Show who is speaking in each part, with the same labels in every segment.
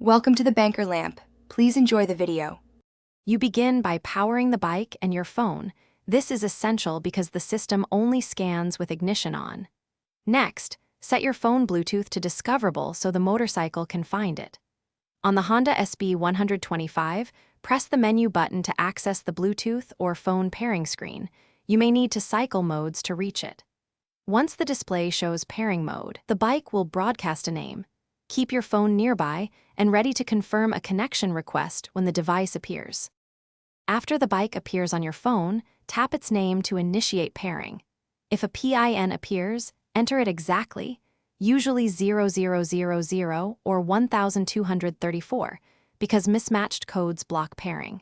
Speaker 1: Welcome to the Banker Lamp. Please enjoy the video.
Speaker 2: You begin by powering the bike and your phone. This is essential because the system only scans with ignition on. Next, set your phone Bluetooth to discoverable so the motorcycle can find it. On the Honda SB 125, press the menu button to access the Bluetooth or phone pairing screen. You may need to cycle modes to reach it. Once the display shows pairing mode, the bike will broadcast a name. Keep your phone nearby and ready to confirm a connection request when the device appears. After the bike appears on your phone, tap its name to initiate pairing. If a PIN appears, enter it exactly, usually 0000 or 1234, because mismatched codes block pairing.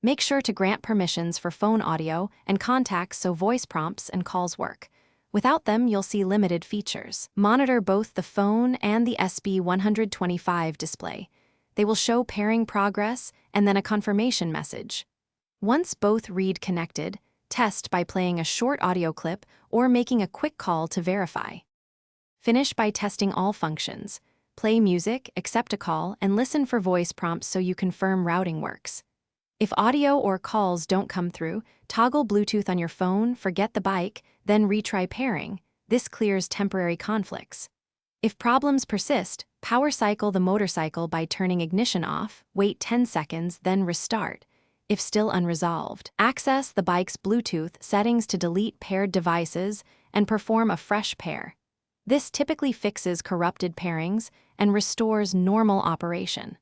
Speaker 2: Make sure to grant permissions for phone audio and contacts so voice prompts and calls work. Without them, you'll see limited features. Monitor both the phone and the SB 125 display. They will show pairing progress and then a confirmation message. Once both read connected, test by playing a short audio clip or making a quick call to verify. Finish by testing all functions. Play music, accept a call, and listen for voice prompts so you confirm routing works. If audio or calls don't come through, toggle Bluetooth on your phone, forget the bike, then retry pairing. This clears temporary conflicts. If problems persist, power cycle the motorcycle by turning ignition off, wait 10 seconds, then restart. If still unresolved, access the bike's Bluetooth settings to delete paired devices and perform a fresh pair. This typically fixes corrupted pairings and restores normal operation.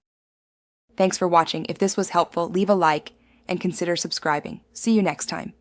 Speaker 1: Thanks for watching. If this was helpful, leave a like and consider subscribing. See you next time.